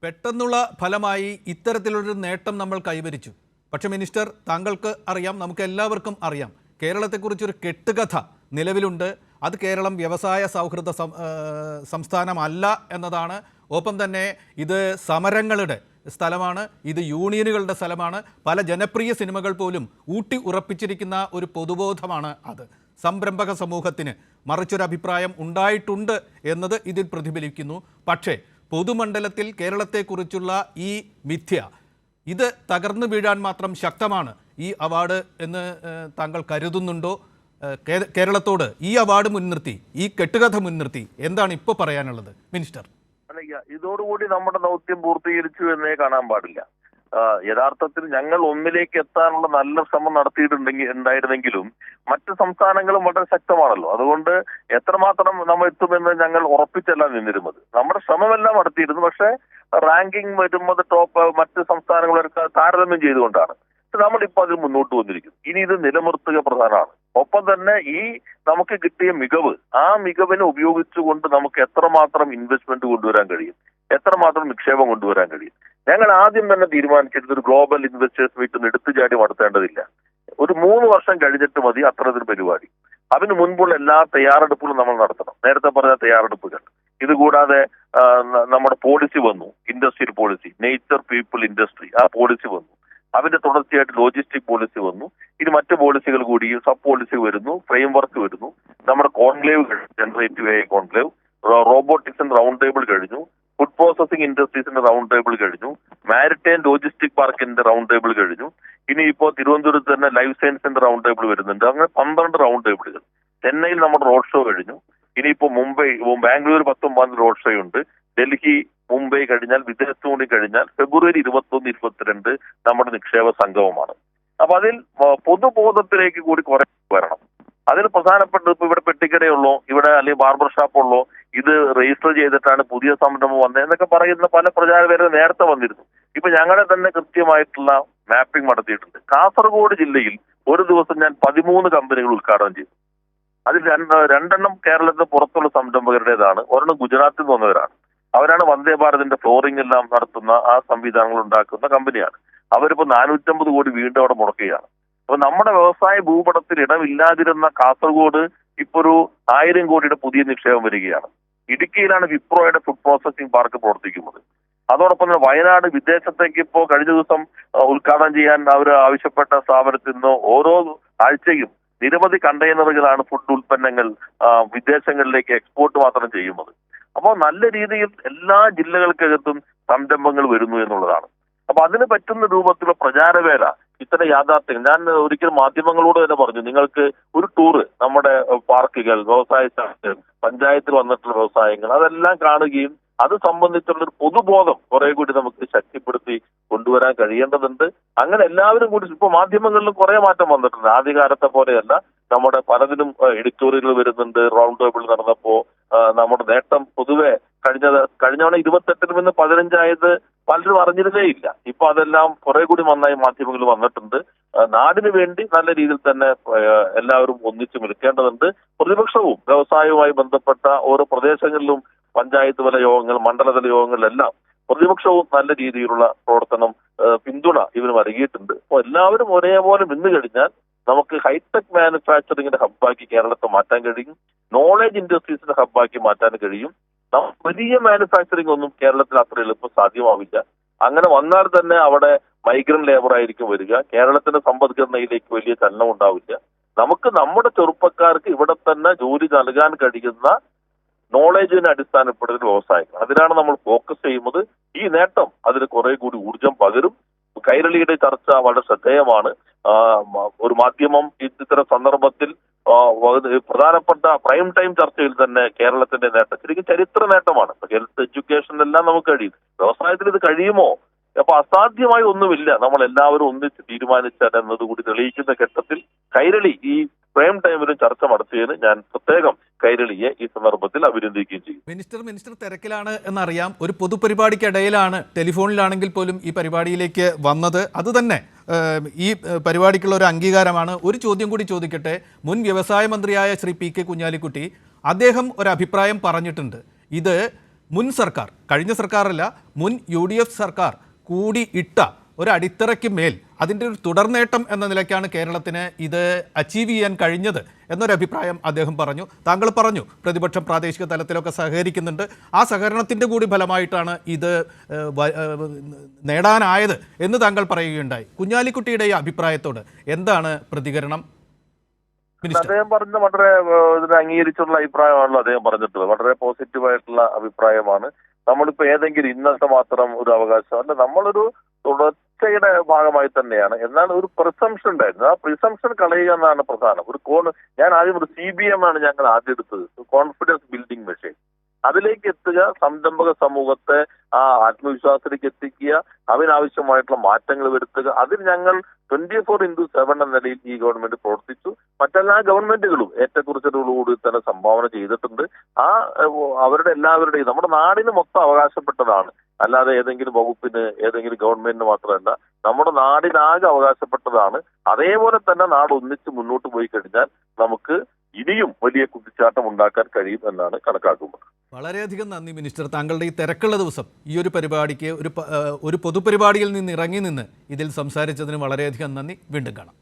പെട്ടെന്നുള്ള ഫലമായി ഇത്തരത്തിലൊരു നേട്ടം നമ്മൾ കൈവരിച്ചു. പക്ഷേ മിനിസ്റ്റർ, താങ്കൾക്ക് അറിയാം, നമുക്ക് എല്ലാവർക്കും അറിയാം, കേരളത്തെക്കുറിച്ചൊരു കെട്ടുകഥ നിലവിലുണ്ട്. അത് കേരളം വ്യവസായ സൗഹൃദ സംസ്ഥാനമല്ല എന്നതാണ്. ഒപ്പം തന്നെ ഇത് സമരങ്ങളുടെ സ്ഥലമാണ്, ഇത് യൂണിയനുകളുടെ സ്ഥലമാണ്. പല ജനപ്രിയ സിനിമകൾ പോലും ഊട്ടി ഉറപ്പിച്ചിരിക്കുന്ന ഒരു പൊതുബോധമാണ് അത്. സംരംഭക സമൂഹത്തിന് മറിച്ചൊരഭിപ്രായം ഉണ്ടായിട്ടുണ്ട് എന്നത് ഇതിൽ പ്രതിഫലിക്കുന്നു. പക്ഷേ പൊതുമണ്ഡലത്തിൽ കേരളത്തെക്കുറിച്ചുള്ള ഈ മിഥ്യ ഇത് തകർന്നു വീഴാൻ മാത്രം ശക്തമാണ് ഈ അവാർഡ് എന്ന് താങ്കൾ കരുതുന്നുണ്ടോ? കേരളത്തോട് ഈ അവാർഡ് മുൻനിർത്തി, ഈ കെട്ടുകഥ മുൻനിർത്തി എന്താണ് ഇപ്പോൾ പറയാനുള്ളത് മിനിസ്റ്റർ? ഇതോടുകൂടി നമ്മുടെ ദൗത്യം പൂർത്തീകരിച്ചു എന്നേ കാണാൻ പാടില്ല. യഥാർത്ഥത്തിൽ ഞങ്ങൾ ഒന്നിലേക്ക് എത്താനുള്ള നല്ല ശ്രമം ഉണ്ടായിരുന്നെങ്കിലും മറ്റ് സംസ്ഥാനങ്ങളും വളരെ ശക്തമാണല്ലോ. അതുകൊണ്ട് എത്രമാത്രം നമ്മൾ എത്തുമെന്ന് ഞങ്ങൾ ഉറപ്പിച്ചല്ല നിന്നിരുന്നത്. നമ്മുടെ ശ്രമമെല്ലാം നടത്തിയിരുന്നു. പക്ഷേ റാങ്കിങ് വരുന്നത് മറ്റ് സംസ്ഥാനങ്ങളൊക്കെ താരതമ്യം ചെയ്തുകൊണ്ടാണ്. നമ്മളിപ്പോൾ അതിൽ മുന്നോട്ട് വന്നിരിക്കുന്നു. ഇനി ഇത് നിലനിർത്തുക പ്രധാനമാണ്. ഒപ്പം തന്നെ ഈ നമുക്ക് കിട്ടിയ മികവ്, ആ മികവിനെ ഉപയോഗിച്ചുകൊണ്ട് നമുക്ക് എത്രമാത്രം ഇൻവെസ്റ്റ്മെന്റ് കൊണ്ടുവരാൻ കഴിയും, എത്രമാത്രം നിക്ഷേപം കൊണ്ടുവരാൻ കഴിയും. ഞങ്ങൾ ആദ്യം തന്നെ തീരുമാനിച്ചിരുന്നത് ഒരു ഗ്ലോബൽ ഇൻവെസ്റ്റേഴ്സ് മീറ്റ് എടുത്തുചാടി നടത്തേണ്ടതില്ല. ഒരു 3 വർഷം കഴിഞ്ഞിട്ട് മതി അത്തരത്തിൽ പരിപാടി. അതിന് മുൻപുള്ള എല്ലാ തയ്യാറെടുപ്പുകളും നമ്മൾ നടത്തണം. നേരത്തെ പറഞ്ഞ തയ്യാറെടുപ്പുകൾ. ഇതുകൂടാതെ നമ്മുടെ പോളിസി വന്നു, industrial policy, nature people industry, ആ പോളിസി വന്നു. അതിന്റെ തുടർച്ചയായിട്ട് ലോജിസ്റ്റിക് പോളിസി വന്നു. ഇനി മറ്റു പോളിസികൾ കൂടി, സബ് പോളിസി വരുന്നു, ഫ്രെയിം വർക്ക് വരുന്നു. നമ്മുടെ കോൺക്ലേവ് കഴിഞ്ഞു, ജനറേറ്റീവ് AI കോൺക്ലേവ്, റോബോട്ടിക്സിന്റെ റൗണ്ട് ടേബിൾ കഴിഞ്ഞു, ഫുഡ് പ്രോസസിംഗ് ഇൻഡസ്ട്രീസിന്റെ റൗണ്ട് ടേബിൾ കഴിഞ്ഞു, മാരിടൈം ലോജിസ്റ്റിക് പാർക്കിന്റെ റൗണ്ട് ടേബിൾ കഴിഞ്ഞു. ഇനിയിപ്പോ തിരുവനന്തപുരത്ത് തന്നെ ലൈഫ് സയൻസിന്റെ റൗണ്ട് ടേബിൾ വരുന്നുണ്ട്. അങ്ങനെ 12 റൗണ്ട് ടേബിളുകൾ. ചെന്നൈയിൽ നമ്മുടെ റോഡ് ഷോ കഴിഞ്ഞു. ഇനിയിപ്പോ ബാംഗ്ലൂർ 19 റോഡ് ഷോ ഉണ്ട്. ഡൽഹി, മുംബൈ കഴിഞ്ഞാൽ, വിദേശത്ത് കൂടി കഴിഞ്ഞാൽ ഫെബ്രുവരി 21, 22 നമ്മുടെ നിക്ഷേപ സംഗമമാണ്. അപ്പൊ അതിൽ പൊതുബോധത്തിലേക്ക് കൂടി കുറെ വരണം. അതിൽ പ്രധാനപ്പെട്ടത് ഇപ്പൊ ഇവിടെ പെട്ടിക്കടയുള്ളൂ, ഇവിടെ അല്ലെങ്കിൽ ബാർബർ ഷാപ്പുള്ളൂ, ഇത് രജിസ്റ്റർ ചെയ്തിട്ടാണ് പുതിയ സംരംഭം വന്നത് എന്നൊക്കെ പറയുന്ന പല പ്രചാരകരും നേരത്തെ വന്നിരുന്നു. ഇപ്പൊ ഞങ്ങളെ തന്നെ കൃത്യമായിട്ടുള്ള മാപ്പിംഗ് നടത്തിയിട്ടുണ്ട്. കാസർഗോഡ് ജില്ലയിൽ ഒരു ദിവസം ഞാൻ 13 കമ്പനികൾ ഉദ്ഘാടനം ചെയ്തു. അതിൽ രണ്ടെണ്ണം കേരളത്തിന് പുറത്തുള്ള സംരംഭകരുടേതാണ്, ഒരെണ്ണം ഗുജറാത്തിൽ നിന്ന് വന്നവരാണ്. അവരാണ് വന്ദേ ഭാരതിന്റെ ഫ്ലോറിംഗ് എല്ലാം നടത്തുന്ന, ആ സംവിധാനങ്ങൾ ഉണ്ടാക്കുന്ന കമ്പനിയാണ്. അവരിപ്പോ 450 കോടി വീണ്ടും അവിടെ മുടക്കുകയാണ്. അപ്പൊ നമ്മുടെ വ്യവസായ ഭൂപടത്തിൽ ഇടമില്ലാതിരുന്ന കാസർഗോഡ് ഇപ്പൊ ഒരു 1000 കോടിയുടെ പുതിയ നിക്ഷേപം വരികയാണ്. ഇടുക്കിയിലാണ് വിപ്രോയുടെ ഫുഡ് പ്രോസസിംഗ് പാർക്ക് പ്രവർത്തിക്കുന്നത്. അതോടൊപ്പം തന്നെ വയനാട് വിദേശത്തേക്ക് ഇപ്പോൾ കഴിഞ്ഞ ദിവസം ഉദ്ഘാടനം ചെയ്യാൻ അവർ ആവശ്യപ്പെട്ട സ്ഥാപനത്തിൽ നിന്ന് ഓരോ ആഴ്ചയും നിരവധി കണ്ടെയ്നറുകളാണ് ഫുഡ് ഉൽപ്പന്നങ്ങൾ വിദേശങ്ങളിലേക്ക് എക്സ്പോർട്ട് മാത്രം ചെയ്യുന്നത്. അപ്പോൾ നല്ല രീതിയിൽ എല്ലാ ജില്ലകൾക്കകത്തും സംരംഭങ്ങൾ വരുന്നു എന്നുള്ളതാണ്. അപ്പൊ അതിന് പറ്റുന്ന രൂപത്തിലുള്ള പ്രചാരവേല, ഇത്തരം യാഥാർത്ഥ്യം. ഞാൻ ഒരിക്കൽ മാധ്യമങ്ങളോട് തന്നെ പറഞ്ഞു, നിങ്ങൾക്ക് ഒരു ടൂറ് നമ്മുടെ പാർക്കുകൾ, വ്യവസായ ശാഖകൾ, പഞ്ചായത്തിൽ വന്നിട്ടുള്ള വ്യവസായങ്ങൾ അതെല്ലാം കാണുകയും അത് സംബന്ധിച്ചുള്ള ഒരു പൊതുബോധം കുറെ കൂടി നമുക്ക് ശക്തിപ്പെടുത്തി കൊണ്ടുവരാൻ കഴിയേണ്ടതുണ്ട്. അങ്ങനെ എല്ലാവരും കൂടി, ഇപ്പൊ മാധ്യമങ്ങളിലും കുറെ മാറ്റം വന്നിട്ടുണ്ട്. ആദ്യകാലത്തെ പോലെയല്ല, നമ്മുടെ പലതിനും എഡിറ്റോറിയലുകൾ വരുന്നുണ്ട്. റൗണ്ട് ടേബിൾ നടന്നപ്പോ നമ്മുടെ നേട്ടം പൊതുവെ കഴിഞ്ഞ തവണ 28-ൽ നിന്ന് 15 പലരും അറിഞ്ഞിരുന്നേ ഇല്ല. ഇപ്പൊ അതെല്ലാം കുറെ കൂടി നന്നായി മാധ്യമങ്ങൾ വന്നിട്ടുണ്ട്. നാടിന് വേണ്ടി നല്ല രീതിയിൽ തന്നെ എല്ലാവരും ഒന്നിച്ചു നിൽക്കേണ്ടതുണ്ട്. പ്രതിപക്ഷവും വ്യവസായവുമായി ബന്ധപ്പെട്ട ഓരോ പ്രദേശങ്ങളിലും പഞ്ചായത്ത് തല യോഗങ്ങൾ, മണ്ഡലതല യോഗങ്ങളിലെല്ലാം പ്രതിപക്ഷവും നല്ല രീതിയിലുള്ള പ്രവർത്തനം, പിന്തുണ ഇവന് നൽകിയിട്ടുണ്ട്. അപ്പോൾ എല്ലാവരും ഒരേപോലെ നിന്ന് കഴിഞ്ഞാൽ നമുക്ക് ഹൈടെക് മാനുഫാക്ചറിങ്ങിന്റെ ഹബ്ബാക്കി കേരളത്തെ മാറ്റാൻ കഴിയും. നോളജ് ഇൻഡസ്ട്രീസിന്റെ ഹബ്ബാക്കി മാറ്റാൻ കഴിയും. വലിയ മാനുഫാക്ചറിംഗ് ഒന്നും കേരളത്തിൽ അത്ര എളുപ്പം സാധ്യമാവില്ല. അങ്ങനെ വന്നാൽ തന്നെ അവിടെ മൈഗ്രന്റ് ലേബർ ആയിരിക്കും വരിക. കേരളത്തിന്റെ സമ്പദ്ഘടനയിലേക്ക് വലിയ ചലനം ഉണ്ടാവില്ല. നമുക്ക് നമ്മുടെ ചെറുപ്പക്കാർക്ക് ഇവിടെ തന്നെ ജോലി നൽകാൻ കഴിയുന്ന നോളേജിനെ അടിസ്ഥാനപ്പെടുന്ന വ്യവസായങ്ങൾ, അതിലാണ് നമ്മൾ ഫോക്കസ് ചെയ്യുന്നത്. ഈ നേട്ടം അതിന് കുറെ കൂടി ഊർജം പകരും. കൈരളിയുടെ ചർച്ച വളരെ ശ്രദ്ധേയമാണ്. ഒരു മാധ്യമം ഇത്തരം സന്ദർഭത്തിൽ പ്രധാനപ്പെട്ട പ്രൈം ടൈം ചർച്ചയിൽ തന്നെ കേരളത്തിന്റെ നേട്ടം ശരിക്കും ചരിത്ര നേട്ടമാണ്. ഹെൽത്ത്, എഡ്യൂക്കേഷനിലെല്ലാം നമുക്ക് കഴിയും. വ്യവസായത്തിൽ ഇത് കഴിയുമോ? അപ്പൊ അസാധ്യമായി ഒന്നുമില്ല. നമ്മൾ എല്ലാവരും ഒന്നിച്ച് തീരുമാനിച്ചാൽ എന്നതുകൂടി തെളിയിക്കുന്ന ഘട്ടത്തിൽ കൈരളി ഈ പ്രൈം ടൈമിലും ചർച്ച നടത്തിയതിന് ഞാൻ പ്രത്യേകം കൈരളിയെ ഈ സന്ദർഭത്തിൽ അഭിനന്ദിക്കുകയും ചെയ്യും. മിനിസ്റ്റർ തിരക്കിലാണ് എന്നറിയാം. ഒരു പൊതുപരിപാടിക്കിടയിലാണ്, ടെലിഫോണിലാണെങ്കിൽ പോലും ഈ പരിപാടിയിലേക്ക് വന്നത്. അതുതന്നെ ഈ പരിപാടിക്കുള്ള ഒരു അംഗീകാരമാണ്. ഒരു ചോദ്യം കൂടി ചോദിക്കട്ടെ. മുൻ വ്യവസായ മന്ത്രിയായ ശ്രീ PK കുഞ്ഞാലിക്കുട്ടി അദ്ദേഹം ഒരു അഭിപ്രായം പറഞ്ഞിട്ടുണ്ട്. ഇത് മുൻ സർക്കാർ, കഴിഞ്ഞ സർക്കാരല്ല, മുൻ UDF സർക്കാർ കൂടി ഇട്ട ഒരു അടിത്തറയ്ക്ക് മേൽ അതിൻ്റെ ഒരു തുടർനേട്ടം എന്ന നിലയ്ക്കാണ് കേരളത്തിന് ഇത് അച്ചീവ് ചെയ്യാൻ കഴിഞ്ഞത് എന്നൊരു അഭിപ്രായം അദ്ദേഹം പറഞ്ഞു. താങ്കൾ പറഞ്ഞു പ്രതിപക്ഷം പ്രാദേശിക തലത്തിലൊക്കെ സഹകരിക്കുന്നുണ്ട്. ആ സഹകരണത്തിൻ്റെ കൂടി ഫലമായിട്ടാണ് ഇത് നേടാനായത് എന്ന് താങ്കൾ പറയുകയുണ്ടായി. കുഞ്ഞാലിക്കുട്ടിയുടെ ഈ അഭിപ്രായത്തോട് എന്താണ് പ്രതികരണം? അദ്ദേഹം പറഞ്ഞ വളരെ ഇതിനെ അംഗീകരിച്ചുള്ള അഭിപ്രായമാണല്ലോ അദ്ദേഹം പറഞ്ഞിട്ടുള്ളത്. വളരെ പോസിറ്റീവായിട്ടുള്ള അഭിപ്രായമാണ്. നമ്മളിപ്പോ ഏതെങ്കിലും ഇന്നത്തെ മാത്രം ഒരു അവകാശം അല്ല, നമ്മളൊരു തുടർച്ചയുടെ ഭാഗമായി തന്നെയാണ്. എന്നാൽ ഒരു പ്രിസംഷൻ ഉണ്ടായിരുന്നു. ആ പ്രിസംഷൻ കളയുക എന്നാണ് പ്രധാനം. ഞാൻ ആദ്യം ഒരു CBM ആണ് ഞങ്ങൾ ആദ്യം എടുത്തത്, കോൺഫിഡൻസ് ബിൽഡിംഗ് മെഷീൻ. അതിലേക്ക് എത്തുക, സംരംഭക സമൂഹത്തെ ആ ആത്മവിശ്വാസത്തിലേക്ക് എത്തിക്കുക, അതിനാവശ്യമായിട്ടുള്ള മാറ്റങ്ങൾ വരുത്തുക. അതിൽ ഞങ്ങൾ 24/7 എന്ന നിലയിൽ ഈ ഗവൺമെന്റ് പ്രവർത്തിച്ചു. മറ്റെല്ലാ ഗവൺമെന്റുകളും ഏറ്റക്കുറച്ചിലോടുകൂടി തന്നെ സംഭാവന ചെയ്തിട്ടുണ്ട്. അവരുടെ എല്ലാവരുടെയും നമ്മുടെ നാടിന് മൊത്തം അവകാശപ്പെട്ടതാണ്, അല്ലാതെ ഏതെങ്കിലും വകുപ്പിന് ഏതെങ്കിലും ഗവൺമെന്റിന് മാത്രമല്ല, നമ്മുടെ നാടിനാകെ അവകാശപ്പെട്ടതാണ്. അതേപോലെ തന്നെ നാട് ഒന്നിച്ച് മുന്നോട്ട് പോയി കഴിഞ്ഞാൽ നമുക്ക് ഇനിയും വലിയ കുതിച്ചാട്ടം ഉണ്ടാക്കാൻ കഴിയും എന്നാണ് കണക്കാക്കുന്നത്. വളരെയധികം നന്ദി മിനിസ്റ്റർ. താങ്കളുടെ ഈ തിരക്കുള്ള ദിവസം ഈ ഒരു പരിപാടിക്ക് ഒരു പൊതുപരിപാടിയിൽ നിന്ന് ഇറങ്ങി നിന്ന് ഇതിൽ സംസാരിച്ചതിന് വളരെയധികം നന്ദി. വീണ്ടും കാണാം.